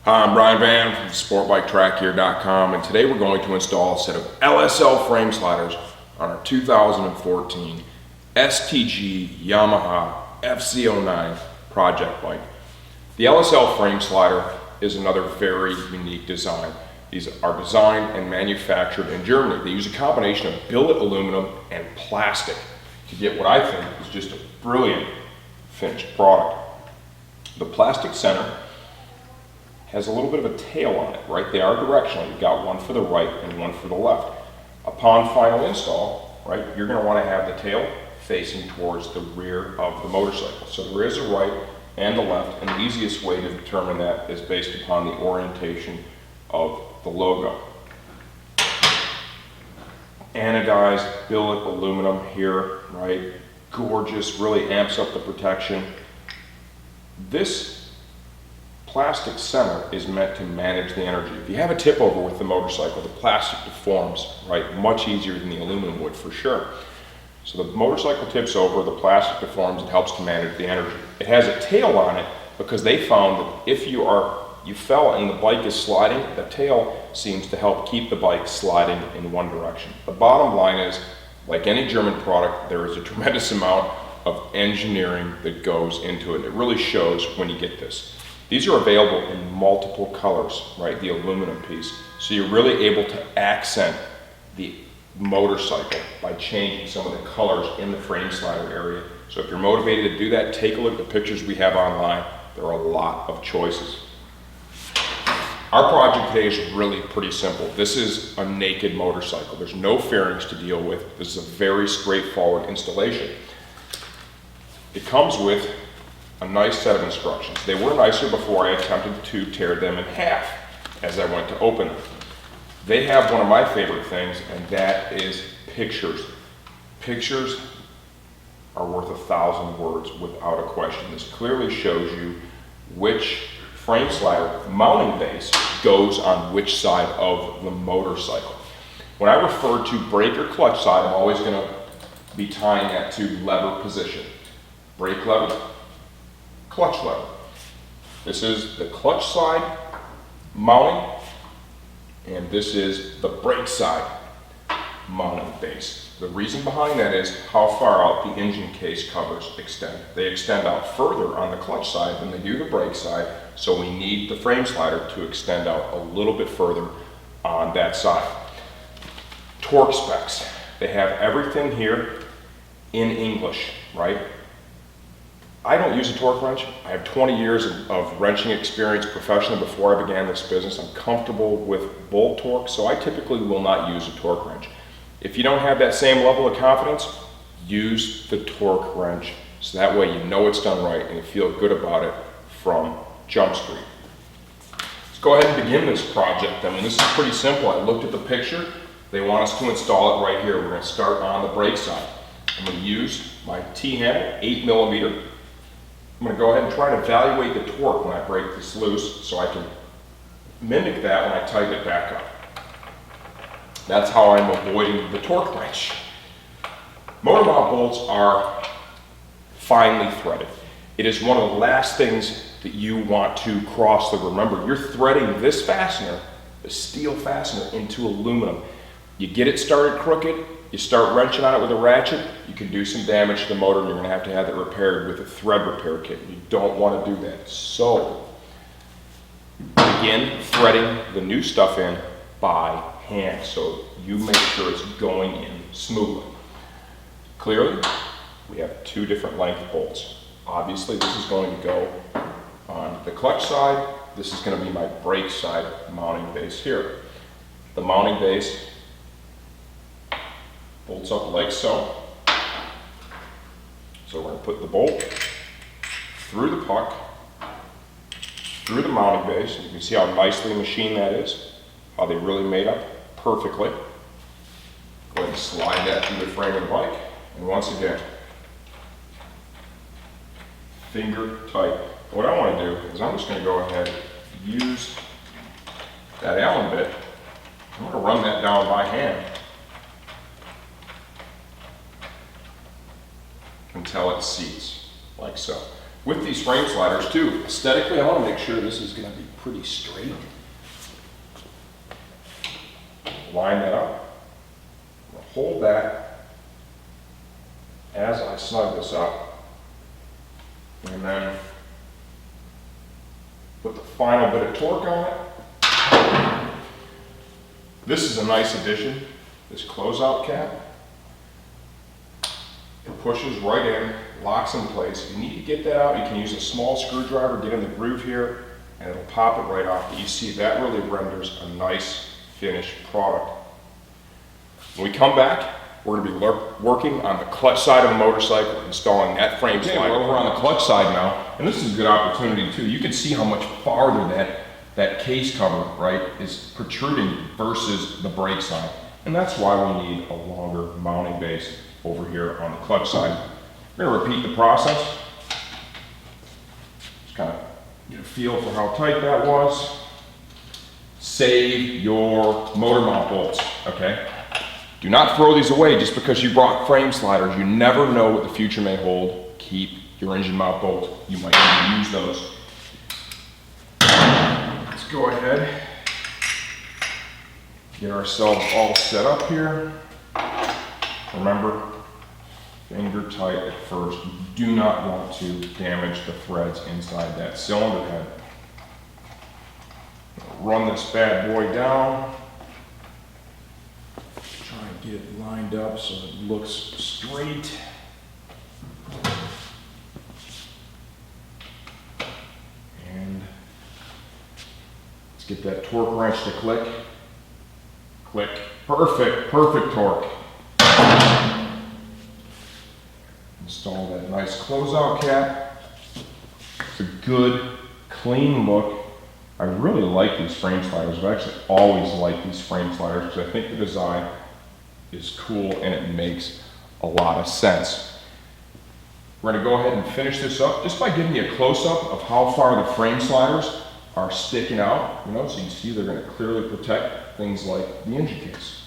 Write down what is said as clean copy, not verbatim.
I'm Brian Van from SportBikeTrackGear.com, and today we're going to install a set of LSL frame sliders on our 2014 STG Yamaha FZ-09 project bike. The LSL frame slider is another very unique design. These are designed and manufactured in Germany. They use a combination of billet aluminum and plastic to get what I think is just a brilliant finished product. The plastic center has a little bit of a tail on it, right? They are directional. You've got one for the right and one for the left. Upon final install, right, you're going to want to have the tail facing towards the rear of the motorcycle. So there is a right and a left, and the easiest way to determine that is based upon the orientation of the logo. Anodized billet aluminum here, right? Gorgeous, really amps up the protection. This plastic center is meant to manage the energy. If you have a tip over with the motorcycle, the plastic deforms, right? Much easier than the aluminum would for sure. So the motorcycle tips over, the plastic deforms, it helps to manage the energy. It has a tail on it because they found that if you fell and the bike is sliding, the tail seems to help keep the bike sliding in one direction. The bottom line is, like any German product, there is a tremendous amount of engineering that goes into it. It really shows when you get this. These are available in multiple colors, right, the aluminum piece. So you're really able to accent the motorcycle by changing some of the colors in the frame slider area. So if you're motivated to do that, take a look at the pictures we have online. There are a lot of choices. Our project today is really pretty simple. This is a naked motorcycle. There's no fairings to deal with. This is a very straightforward installation. It comes with a nice set of instructions. They were nicer before I attempted to tear them in half as I went to open them. They have one of my favorite things, and that is pictures. Pictures are worth 1,000 words without a question. This clearly shows you which frame slider mounting base goes on which side of the motorcycle. When I refer to brake or clutch side, I'm always going to be tying that to lever position. Brake lever, clutch lever. This is the clutch side mounting, and this is the brake side mounting base. The reason behind that is how far out the engine case covers extend. They extend out further on the clutch side than they do the brake side, so we need the frame slider to extend out a little bit further on that side. Torque specs. They have everything here in English, right? I don't use a torque wrench. I have 20 years of wrenching experience professionally before I began this business. I'm comfortable with bolt torque, so I typically will not use a torque wrench. If you don't have that same level of confidence, use the torque wrench, so that way you know it's done right and you feel good about it from Jump Street. Let's go ahead and begin this project. I mean, this is pretty simple. I looked at the picture. They want us to install it right here. We're going to start on the brake side. I'm going to use my T-handle, 8mm. I'm going to go ahead and try to evaluate the torque when I break this loose so I can mimic that when I tighten it back up. That's how I'm avoiding the torque wrench. Motor mount bolts are finely threaded. It is one of the last things that you want to cross the road. Remember, you're threading this fastener, the steel fastener, into aluminum. You get it started crooked, you start wrenching on it with a ratchet, you can do some damage to the motor, and you're going to have it repaired with a thread repair kit. You don't want to do that. So, begin threading the new stuff in by hand, so you make sure it's going in smoothly. Clearly, we have two different length bolts. Obviously, this is going to go on the clutch side. This is going to be my brake side mounting base here. The mounting base bolts up like so. So we're going to put the bolt through the puck, through the mounting base. You can see how nicely machined that is, how they really made up perfectly. Go ahead and slide that through the frame of the bike. And once again, finger tight. What I want to do is I'm just going to go ahead and use that Allen bit. I'm going to run that down by hand until it seats, like so. with these frame sliders too, aesthetically, I want to make sure this is going to be pretty straight. Line that up. Hold that as I snug this up, and then put the final bit of torque on it. This is a nice addition, this closeout cap. It pushes right in, locks in place. If you need to get that out, you can use a small screwdriver, get in the groove here, and it'll pop it right off. But you see, that really renders a nice finished product. When we come back, we're going to be working on the clutch side of the motorcycle, installing that frame slider. Well, we're on the clutch side now, and this is a good opportunity too. You can see how much farther that case cover, right, is protruding versus the brake side. And that's why we need a longer mounting base over here on the clutch side. We're going to repeat the process. Just kind of get a feel for how tight that was. Save your motor mount bolts, okay? Do not throw these away just because you brought frame sliders. You never know what the future may hold. Keep your engine mount bolts. You might need to use those. Let's go ahead, get ourselves all set up here. Remember, finger tight at first. You do not want to damage the threads inside that cylinder head. Run this bad boy down. Try and get it lined up so it looks straight. And let's get that torque wrench to click. Click. Perfect, perfect torque. Install that nice closeout cap. It's a good, clean look. I really like these frame sliders. I've actually always liked these frame sliders because I think the design is cool and it makes a lot of sense. We're going to go ahead and finish this up just by giving you a close-up of how far the frame sliders are sticking out. You know, so you can see they're going to clearly protect things like the engine case.